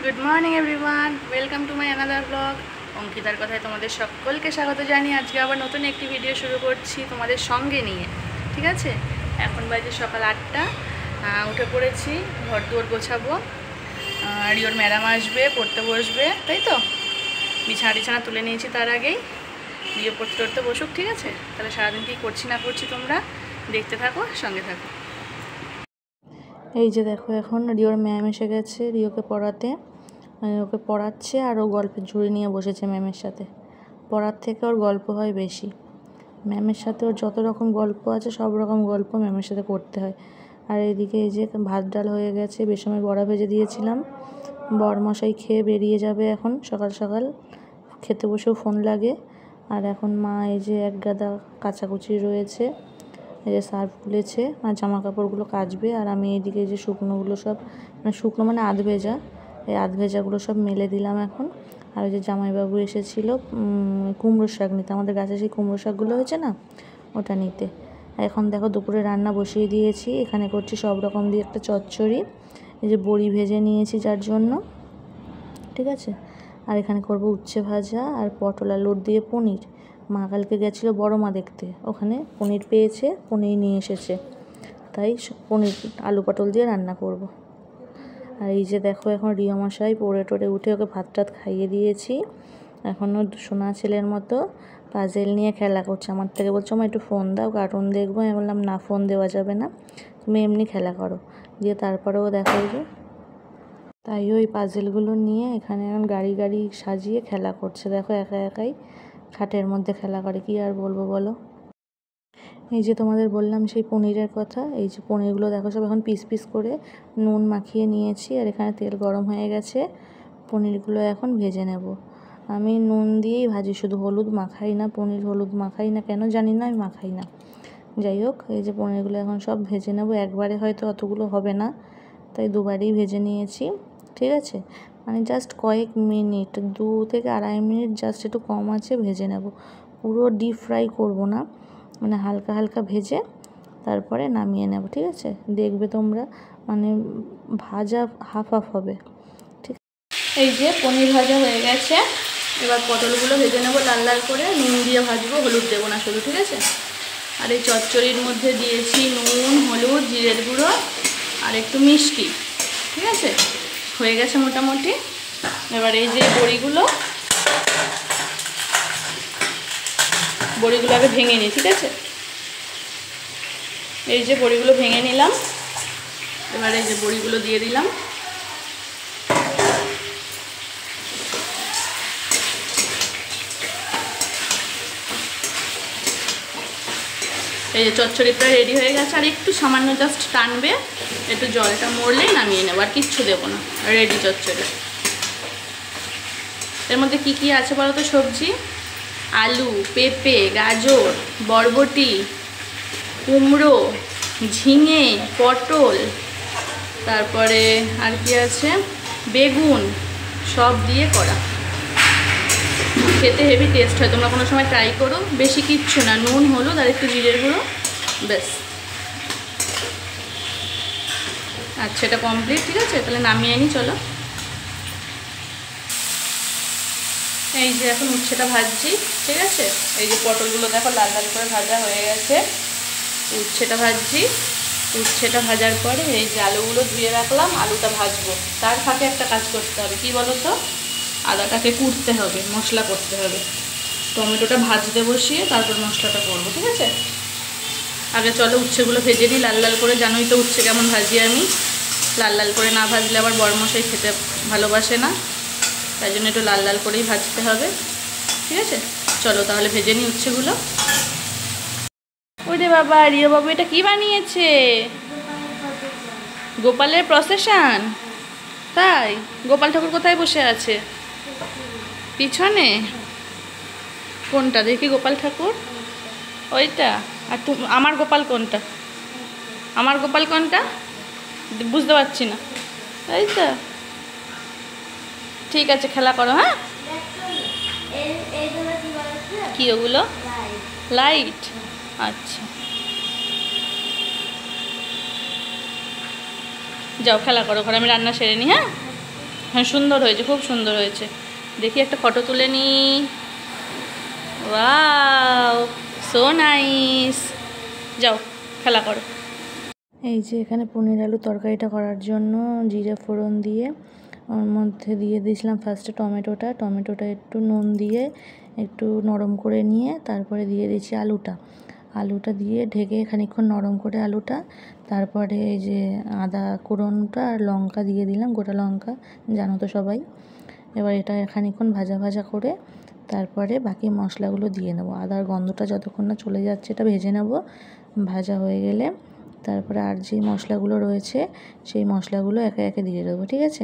Good morning everyone, welcome to my another blog. অঙ্কিতার কথায় তোমাদের সকলকে স্বাগত জানিয়ে আজকে আবার নতুন একটি ভিডিও শুরু করছি তোমাদের সঙ্গে নিয়ে। ঠিক আছে, এখন বাজে সকাল 8টা। উঠে পড়েছি, ঘর দুয়ার গোছাবো। রিওর ম্যাডাম আসবে, পড়তে বসবে, তাই তো বিছানা টিছানা তুলে নিয়েছি তার আগেই। রিও পড়তে টড়তে বসুক, ঠিক আছে? তাহলে সারাদিন কী করছি না করছি তোমরা দেখতে থাকো, সঙ্গে থাকো। এই যে দেখো, এখন রিওর ম্যাম এসে গেছে রিওকে পড়াতে। ওকে পড়াচ্ছে আর ও গল্পের ঝুড়ি নিয়ে বসেছে ম্যামের সাথে। পড়ার থেকে ওর গল্প হয় বেশি। ম্যামের সাথে ওর যত রকম গল্প আছে সব রকম গল্প ম্যামের সাথে করতে হয়। আর এইদিকে এই যে ভাত ডাল হয়ে গেছে, বেসময় বড়া ভেজে দিয়েছিলাম। বরমশাই খেয়ে বেরিয়ে যাবে এখন সকাল সকাল, খেতে বসেও ফোন লাগে। আর এখন মা এই যে এক গাদা কাচাকুচি রয়েছে, এই যে সার্ফ খুলেছে আর জামা কাপড়গুলো কাচবে। আর আমি এইদিকে এই যে শুকনোগুলো সব, মানে শুকনো মানে আধ ভেজা, এই আধ ভেজাগুলো সব মেলে দিলাম এখন। আর ওই যে জামাইবাবু এসেছিলো কুমড়ো শাক নিতে, আমাদের গাছে সেই কুমড়ো শাকগুলো হয়েছে না, ওটা নিতে। এখন দেখো দুপুরে রান্না বসিয়ে দিয়েছি। এখানে করছি সব রকম দিয়ে একটা চচ্চড়ি, এই যে বড়ি ভেজে নিয়েছি যার জন্য, ঠিক আছে। আর এখানে করব উচ্ছে ভাজা আর পটল আলুর দিয়ে পনির। মা কালকে গেছিলো বড় মা দেখতে, ওখানে পনির পেয়েছে, পনির নিয়ে এসেছে, তাই পনির আলু পটল দিয়ে রান্না করব। আর এই যে দেখো, এখন রিয়া মশাই পড়ে টোড়ে উঠে ওকে ভাত টাত খাইয়ে দিয়েছি। এখনও সোনা ছেলের মতো পাজেল নিয়ে খেলা করছে। আমার থেকে বলছো মা একটু ফোন দাও, কার্টুন দেখবো। আমি বললাম না, ফোন দেওয়া যাবে না, তুমি এমনি খেলা করো। দিয়ে তারপরেও দেখো যে তাই ওই পাজেলগুলো নিয়ে এখানে এখন গাড়ি গাড়ি সাজিয়ে খেলা করছে। দেখো একা একাই খাটের মধ্যে খেলা করে, কি আর বলবো বলো। এই যে তোমাদের বললাম সেই পনিরের কথা, এই যে পনিরগুলো দেখো সব এখন পিস পিস করে নুন মাখিয়ে নিয়েছি। আর এখানে তেল গরম হয়ে গেছে, পনিরগুলো এখন ভেজে নেব। আমি নুন দিয়েই ভাজি, শুধু হলুদ মাখাই না। পনির হলুদ মাখাই না কেন জানি না, আমি মাখাই না। যাই হোক, এই যে পনিরগুলো এখন সব ভেজে নেব। একবারে হয়তো অতগুলো হবে না, তাই দুবারই ভেজে নিয়েছি, ঠিক আছে। মানে জাস্ট কয়েক মিনিট, 2 থেকে আড়াই মিনিট জাস্ট একটু কম আছে ভেজে নেব। পুরো ডিপ ফ্রাই করব না, মানে হালকা হালকা ভেজে তারপরে নামিয়ে নেব, ঠিক আছে। দেখবে তোমরা, মানে ভাজা হাফ হাফ হবে, ঠিক। এই যে পনির ভাজা হয়ে গেছে, এবার পটলগুলো ভেজে নেব লাল লাল করে, নুন দিয়ে ভাজবো, হলুদ দেবো না শুধু, ঠিক আছে। আর এই চচ্চড়ির মধ্যে দিয়েছি নুন, হলুদ, জিরের গুঁড়ো আর একটু মিষ্টি, ঠিক আছে। হয়ে গেছে মোটামুটি। এবার এই যে বড়িগুলো আগে ভেঙে নিই, ঠিক আছে। এই যে বড়িগুলো ভেঙে নিলাম, এবার এই যে বড়িগুলো দিয়ে দিলাম। এই যে চচ্চড়ি প্রায় রেডি হয়ে গেছে, আর একটু সামান্য জাস্ট টানবে, একটু জলটা মরলেই নামিয়ে নেব, আর কিচ্ছু দেবো না, রেডি চচ্চড়ি। এর মধ্যে কি কি আছে বলো তো? সবজি আলু, পেঁপে, গাজর, বরবটি, কুমড়ো, ঝিঙে, পটল, তারপরে আর কি আছে, বেগুন, সব দিয়ে করা। খেতে হেভি টেস্ট হয়, তোমরা কোনো সময় ট্রাই করো। বেশি কিচ্ছু না, নুন, হলুদ আর একটু জিরের গুঁড়ো, ব্যাস। আচ্ছা, এটা কমপ্লিট, ঠিক আছে। তাহলে নামিয়ে নিই, চলো। এই যে এখন উচ্ছেটা ভাজছি, ঠিক আছে। এই যে পটলগুলো দেখো লাল লাল করে ভাজা হয়ে গেছে, উচ্ছেটা ভাজছি। উচ্ছেটা ভাজার পরে এই যে আলুগুলো ধুয়ে রাখলাম, আলুটা ভাজবো। তার ফাঁকে একটা কাজ করতে হবে, কি বলো তো? আদাটাকে কুটতে হবে, মশলা করতে হবে। টমেটোটা ভাজতে বসিয়ে তারপর মশলাটা করবো, ঠিক আছে। আগে চলো উচ্ছেগুলো ভেজে নিই লাল লাল করে। জানোই তো উচ্ছে কেমন ভাজি আমি, লাল লাল করে না ভাজলে আবার বরমশাই খেতে ভালোবাসে না, তাই জন্য একটু লাল লাল করেই ভাজতে হবে, ঠিক আছে। চলো তাহলে ভেজে নিই উচ্ছেগুলো। ওরে বাবা, রিও বাবু এটা কি বানিয়েছে? গোপালের প্রসেশন? তাই? গোপাল ঠাকুর কোথায় বসে আছে? পিছনে? কোনটা দেখি গোপাল ঠাকুর? ওইটা? আর আমার গোপাল কোনটা? আমার গোপাল কোনটা বুঝতে পারছি না। এইটা? ঠিক আছে, খেলা করো। হ্যাঁ, কি ওগুলো? লাইট। আচ্ছা, যাও খেলা করো, ঘরে আমি রান্না সেরে নিই। হ্যাঁ, হ্যাঁ সুন্দর হয়েছে, খুব সুন্দর হয়েছে। দেখি একটা ফটো তুলে নি। Wow, so nice. যাও খেলা করো। এই যে এখানে পনির আলু তরকারিটা করার জন্য জিরে ফোড়ন দিয়ে ওর মধ্যে দিয়ে দিয়েছিলাম ফার্স্টে টমেটোটা একটু নুন দিয়ে একটু নরম করে নিয়ে তারপরে দিয়ে দিয়েছি আলুটা দিয়ে ঢেকে খানিকক্ষণ নরম করে আলুটা, তারপরে এই যে আদা কুড়োনটা আর লঙ্কা দিয়ে দিলাম, গোটা লঙ্কা, জানো তো সবাই। এবার এটা খানিকক্ষণ ভাজা করে তারপরে বাকি মশলাগুলো দিয়ে নেবো। আদার গন্ধটা যতক্ষণ না চলে যাচ্ছে এটা ভেজে নেব। ভাজা হয়ে গেলে তারপরে আর যে মশলাগুলো রয়েছে সেই মশলাগুলো একে একে দিয়ে দেবো, ঠিক আছে।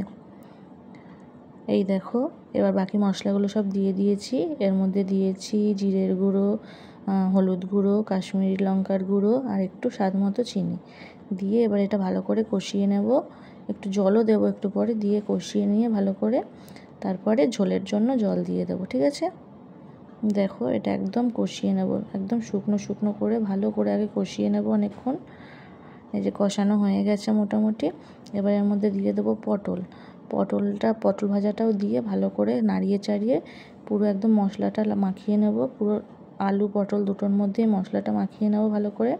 এই দেখো এবার বাকি মশলাগুলো সব দিয়ে দিয়েছি। এর মধ্যে দিয়েছি জিরের গুঁড়ো, হলুদ গুঁড়ো, কাশ্মীরি লঙ্কার গুঁড়ো আর একটু স্বাদ মতো চিনি দিয়ে এবার এটা ভালো করে কষিয়ে নেব। একটু জলও দেবো একটু পরে, দিয়ে কষিয়ে নিয়ে ভালো করে তারপরে ঝোলের জন্য জল দিয়ে দেবো, ঠিক আছে। দেখো এটা একদম কষিয়ে নেব, একদম শুকনো করে ভালো করে আগে কষিয়ে নেব অনেকক্ষণ। এই যে কষানো হয়ে গেছে মোটামুটি। এবার এর মধ্যে দিয়ে দেবো পটল ভাজাটাও দিয়ে ভালো করে নাড়িয়ে চাড়িয়ে পুরো একদম মশলাটা মাখিয়ে নেব। পুরো আলু পটল দুটোর মধ্যে মশলাটা মাখিয়ে নেব ভালো করে,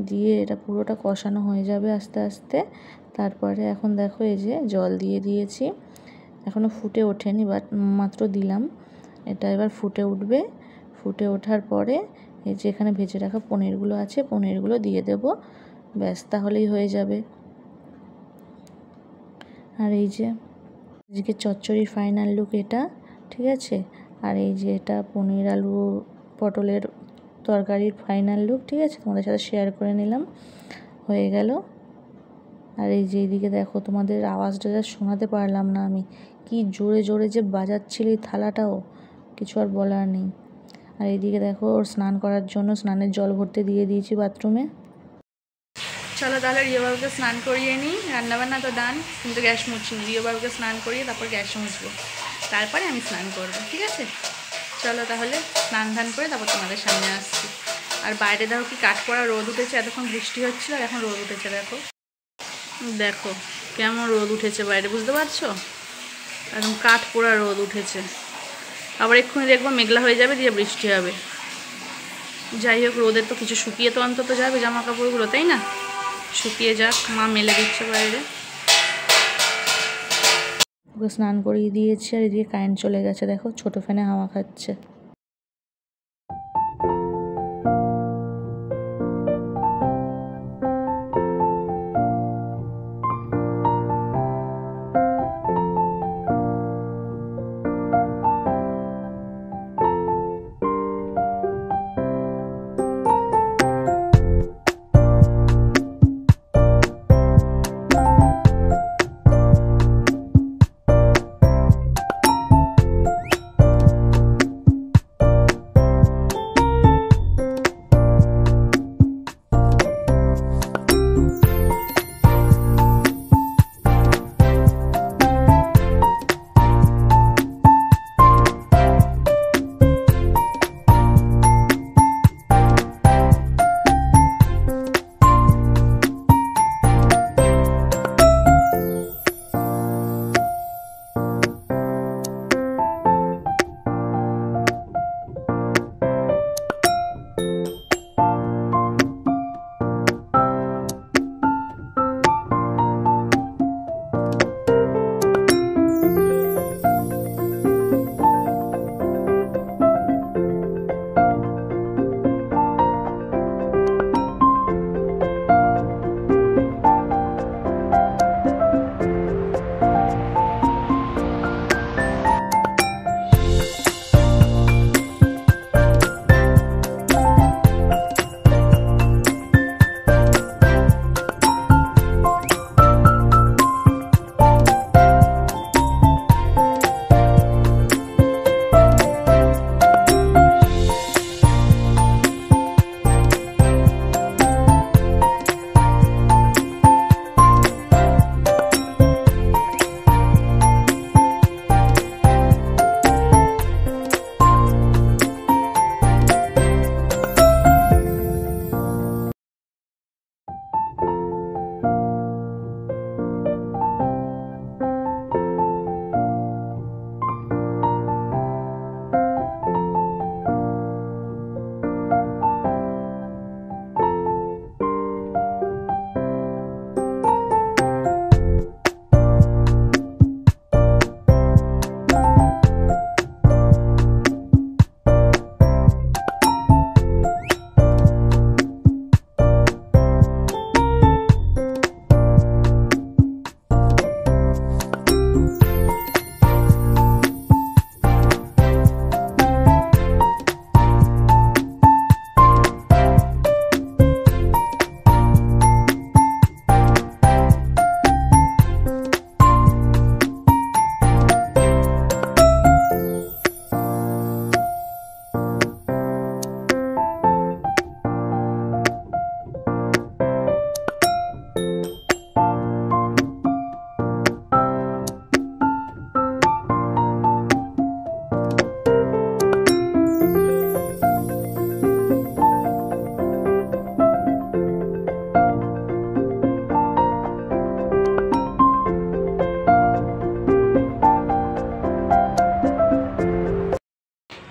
দিয়ে এটা পুরোটা কষানো হয়ে যাবে আস্তে আস্তে। তারপরে এখন দেখো এই যে জল দিয়ে দিয়েছি, এখনও ফুটে ওঠেনি, বাট মাত্র দিলাম। এটা এবার ফুটে উঠবে। ফুটে ওঠার পরে এই যে এখানে ভেজে রাখা পনিরগুলো আছে, পনিরগুলো দিয়ে দেব, ব্যাস তাহলেই হয়ে যাবে। আর এই যে আজকে চচ্চড়ির ফাইনাল লুক এটা, ঠিক আছে। আর এই যে এটা পনির আলু পটলের তরকারির ফাইনাল লুক, ঠিক আছে, তোমাদের সাথে শেয়ার করে নিলাম। হয়ে গেল। আর এই যে এইদিকে দেখো, তোমাদের আওয়াজটা যা শোনাতে পারলাম না আমি, কি জোরে যে বাজাচ্ছিল এই থালাটাও, কিছু আর বলার নেই। আর এইদিকে দেখো ওর স্নান করার জন্য স্নানের জল ভরতে দিয়ে দিয়েছি বাথরুমে। চলো তাহলে রিয়াবাবুকে স্নান করিয়ে নিই। রান্নাবান্না তো ডান, কিন্তু গ্যাস মুছছি। রিয়াবাবুকে স্নান করিয়ে তারপর গ্যাস মুছবো, তারপরে আমি স্নান করবো, ঠিক আছে। চলো তাহলে স্নান ধান করে তারপর তোমাদের সামনে আসছি। আর বাইরে দেখো কি কাঠ পড়া রোদ উঠেছে, এতক্ষণ বৃষ্টি হচ্ছিলো আর এখন রোদ উঠেছে। দেখো কেমন রোদ উঠেছে বাইরে, বুঝতে পারছো? একদম কাঠ পোড়া রোদ উঠেছে। আবার এক্ষুনি দেখবো মেঘলা হয়ে যাবে, দিয়ে বৃষ্টি হবে। যাই হোক, রোদের তো কিছু শুকিয়ে তো অন্তত যাবে জামা কাপড়গুলো, তাই না? শুকিয়ে যাক, মা মেলে দিচ্ছে বাইরে। ওকে স্নান করিয়ে দিয়েছি আর এদিকে কারেন্ট চলে গেছে, দেখো ছোটো ফ্যানে হাওয়া খাচ্ছে।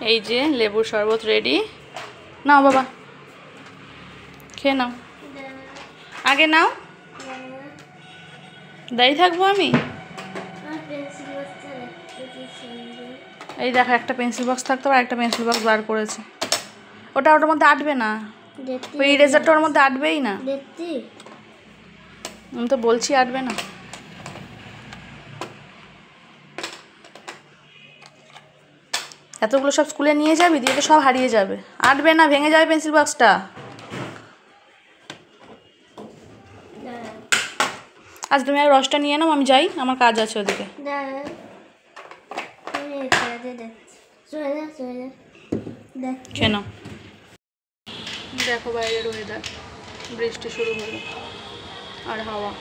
এই যে লেবুর শরবত রেডি। নাও বাবা, খেয়ে নাও, আগে নাও। দাঁড়িয়ে থাকবো আমি? এই দেখো, একটা পেন্সিল বক্স থাকতো আর একটা পেন্সিল বক্স বার করেছে। ওটার মধ্যে আটবে না, ওই ইরেজারটা ওর মধ্যে আটবেই না। আমি তো বলছি আটবে না। এতগুলো সব স্কুলে নিয়ে যাবি, দিয়ে তো সব হারিয়ে যাবে। আটবে না, ভেঙে যাবে পেন্সিল বক্সটা। আজ তুমি আর রসটা নিয়ে নাও, আমি যাই, আমার কাজ আছে ওদিকে। কেন দেখো বাইরের ওয়েদার, বৃষ্টি শুরু হলো আর হাওয়া।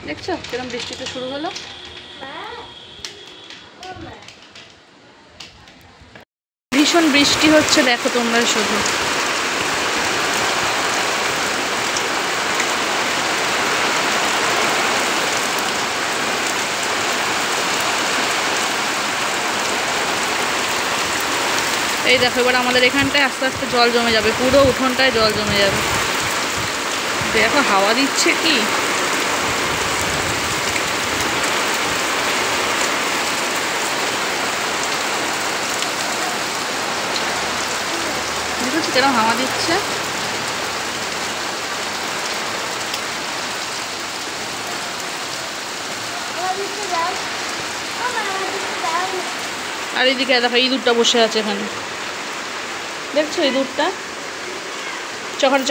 দেখছো কিরকম বৃষ্টিটা শুরু হলো। ভীষণ বৃষ্টি হচ্ছে, দেখো তোমরা শুধু। এই দেখো এবার আমাদের এখানটায় আস্তে আস্তে জল জমে যাবে, পুরো উঠোনটায় জল জমে যাবে। দেখো হাওয়া দিচ্ছে কি। বুঝেছি কেন হাওয়া দিচ্ছে। আর এইদিকে দেখো ইঁদুরটা বসে আছে এখানে, দেখছো ইঁদুরটা। চখন চ।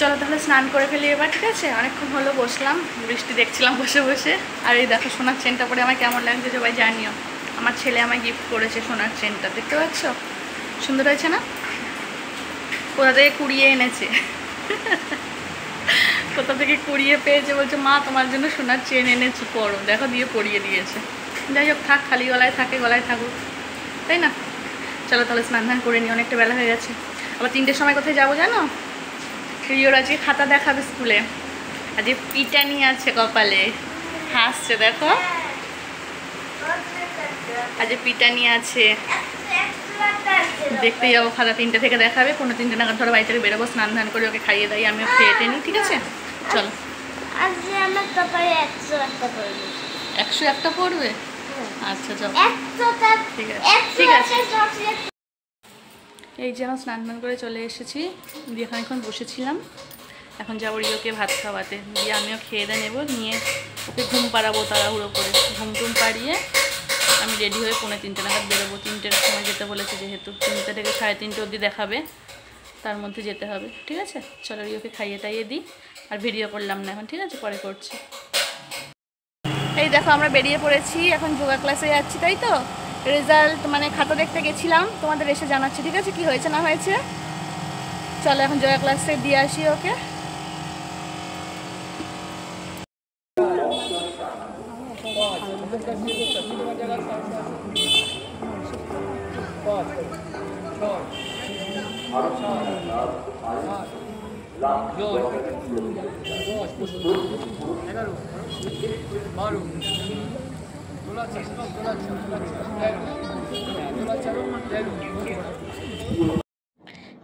চলো তাহলে স্নান করে ফেলি এবার, ঠিক আছে? অনেকক্ষণ হলো বসলাম, বৃষ্টি দেখছিলাম বসে বসে। আর এই দেখো সোনার চেনটা পরে আমার কেমন লাগছে সবাই জানিও। আমার ছেলে আমায় গিফট করেছে সোনার চেনটা, দেখতে পাচ্ছ? সুন্দর হয়েছে না? কোথা থেকে কুড়িয়ে এনেছে, কোথা থেকে কুড়িয়ে পেয়েছে, বলছে মা তোমার জন্য সোনার চেন এনেছি, পরো। দেখো দিয়ে পরিয়ে দিয়েছে। যাই হোক থাক, খালি গলায় থাকে, গলায় থাকুক, তাই না? চলো তাহলে স্নান ধান করে নিই, অনেকটা বেলা হয়ে গেছে। আবার 3টের সময় কোথায় যাবো জানো? রিওর আজকে খাতা দেখাবে স্কুলে, আজকে পিঠা নিয়ে আছে কপালে, হাসছে দেখো। আজকে পিঠা নিয়ে আছে, দেখতে যাবো খাতা। 3টে থেকে দেখাবে, 3:45 নাগাদ ধরো বাড়ি থেকে বেরোবো। স্নান ধান করে ওকে খাইয়ে দাই, আমিও খেয়ে টেনি, ঠিক আছে? চলো। 101টা পড়বে? আচ্ছা চলো, ঠিক আছে ঠিক আছে। এই যেন স্নান টান করে চলে এসেছি, দিয়ে খানিকক্ষণ বসেছিলাম। এখন যাবো রিওকে ভাত খাওয়াতে, দিয়ে আমিও খেয়ে দিয়ে নেবো, নিয়ে ওকে ঘুম পাড়াবো তাড়াহুড়ো করে। ঘুম টুম পাড়িয়ে আমি রেডি হয়ে 2:45 নাগাদ বেরোবো। 3টের সময় যেতে বলেছে, যেহেতু 3টে থেকে 3:30 অবধি দেখাবে, তার মধ্যে যেতে হবে, ঠিক আছে? চলো রিওকে খাইয়ে টাইয়ে দিই। আর ভিডিও করলাম না এখন, ঠিক আছে? পরে করছি। এই দেখো আমরা বেরিয়ে পড়েছি, এখন যোগা ক্লাসে যাচ্ছি, তাই তো? রেজাল্ট মানে খাতা দেখতে গেছিলাম, তোমাদের এসে জানাচ্ছি, ঠিক আছে? কি হয়েছে না হয়েছে। চলো এখন যোগা ক্লাসে দিয়ে আসি ওকে।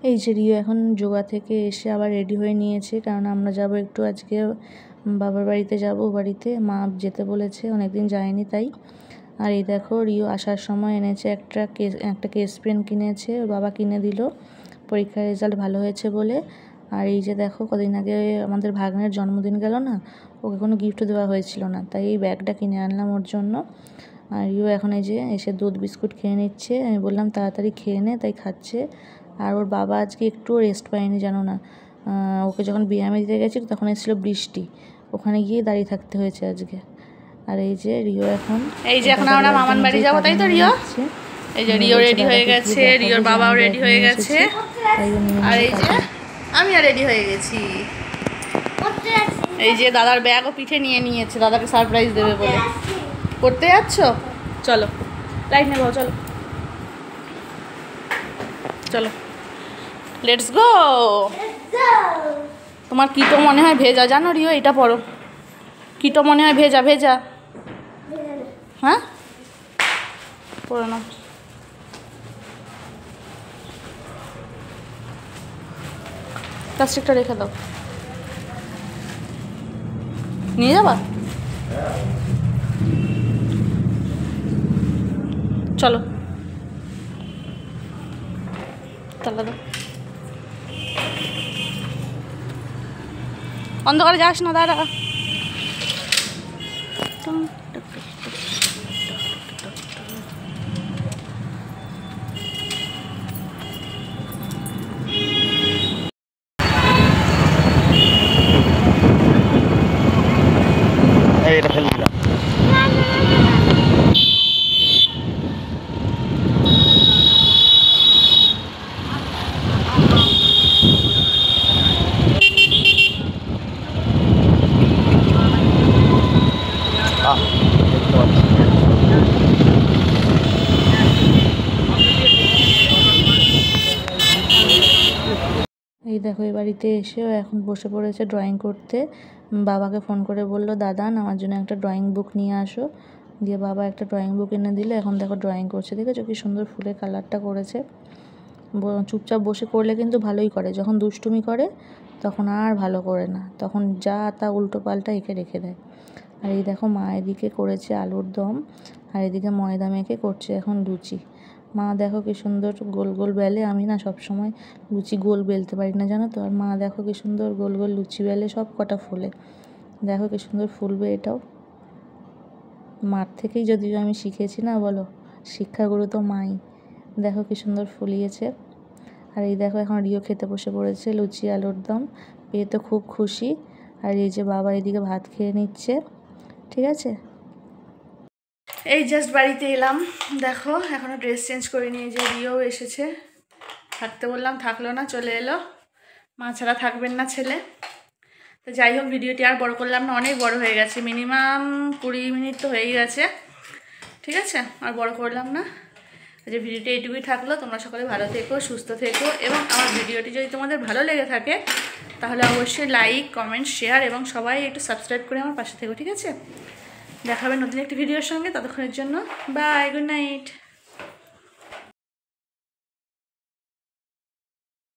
এই যে রিও এখন যোগা থেকে এসে আবার রেডি হয়ে নিয়েছে, কারণ আমরা যাব একটু আজকে বাবার বাড়িতে যাব, বাড়িতে মা যেতে বলেছে, অনেকদিন যায়নি তাই। আর এই দেখো রিও আসার সময় এনেছে একটা কেস পেন কিনেছে, ওর বাবা কিনে দিল পরীক্ষার রেজাল্ট ভালো হয়েছে বলে। আর এই যে দেখো কদিন আগে আমাদের ভাগ্নের জন্মদিন গেল না, ওকে কোনো গিফট দেওয়া হয়েছিল না, তাই এই ব্যাগটা কিনে আনলাম ওর জন্য। আর রিও এখন এই যে এসে দুধ বিস্কুট খেয়ে নিচ্ছে, আমি বললাম তাড়াতাড়ি খেয়ে নে, তাই খাচ্ছে। আর ওর বাবা আজকে একটুও রেস্ট পায়নি জানো না, ওকে যখন ব্যায়ামে দিতে গেছিল তখন এসেছিলো বৃষ্টি, ওখানে গিয়ে দাঁড়িয়ে থাকতে হয়েছে আজকে। আর এই যে রিও এখন আমরা মামার বাড়ি যাবো, তাই তো রিও? এই যে রিও রেডি হয়ে গেছে, রিওর বাবাও রেডি হয়ে গেছে, আর এই যে আমিও রেডি হয়ে গেছি। এই যে দাদার ব্যাগও পিঠে নিয়ে নিয়েছে, দাদাকে সারপ্রাইজ দেবে বলে। পড়তে যাচ্ছ? চলো লাইট নেবো, চলো চলো লেটস গো। তোমার কি তো মনে হয় ভেজা, জানো রিও? এটা পড়ো, কি তো মনে হয় ভেজা ভেজা। হ্যাঁ পড়ো না। প্লাস্টিকটা রেখে দাও, নিয়ে যাবা? চলো তাহলে দাও, অন্ধকারে যাস না দাঁড়া। এটা ফেলে দিলাম। এই দেখো এই বাড়িতে এসেও এখন বসে পড়েছে ড্রয়িং করতে। বাবাকে ফোন করে বললো, দাদা আমার জন্য একটা ড্রয়িং বুক নিয়ে আসো। দিয়ে বাবা একটা ড্রয়িং বুক এনে দিলে এখন দেখো ড্রয়িং করছে। দেখেছো কি সুন্দর ফুলের কালারটা করেছে। চুপচাপ বসে করলে কিন্তু ভালোই করে, যখন দুষ্টুমি করে তখন আর ভালো করে না, তখন যা তা উল্টো পাল্টা এঁকে রেখে দেয়। আর এই দেখো মা এদিকে করেছে আলুর দম, আর এদিকে ময়দা মেখে করছে এখন লুচি। মা দেখো কি সুন্দর গোল গোল বেলে, আমি না সব সময় লুচি গোল বেলতে পারি না জানো তো। আর মা দেখো কি সুন্দর গোল গোল লুচি বেলে, সব কটা ফুলে। দেখো কি সুন্দর ফুলবে এটাও। মার থেকেই যদিও আমি শিখেছি না, বলো, শিক্ষাগুরু তো মাই। দেখো কি সুন্দর ফুলিয়েছে। আর এই দেখো এখন রিও খেতে বসে পড়েছে লুচি আলুর দম, পেয়ে তো খুব খুশি। আর এই যে বাবা এদিকে ভাত খেয়ে নিচ্ছে, ঠিক আছে। এই জাস্ট বাড়িতে এলাম, দেখো এখনও ড্রেস চেঞ্জ করে নিয়ে যে রিও এসেছে, থাকতে বললাম থাকলো না, চলে এলো। মা ছাড়া থাকবেন না ছেলে। তো যাই হোক, ভিডিওটি আর বড় করলাম না, অনেক বড় হয়ে গেছে, মিনিমাম 20 মিনিট তো হয়েই গেছে, ঠিক আছে, আর বড় করলাম না। যে ভিডিওটি এইটুকুই থাকলো। তোমরা সকলে ভালো থেকো, সুস্থ থেকো, এবং আমার ভিডিওটি যদি তোমাদের ভালো লেগে থাকে তাহলে অবশ্যই লাইক কমেন্ট শেয়ার এবং সবাই একটু সাবস্ক্রাইব করে আমার পাশে থেকো, ঠিক আছে। দেখা হবে নতুন একটি ভিডিওর সঙ্গে, ততক্ষণের জন্য বাই, গুড নাইট।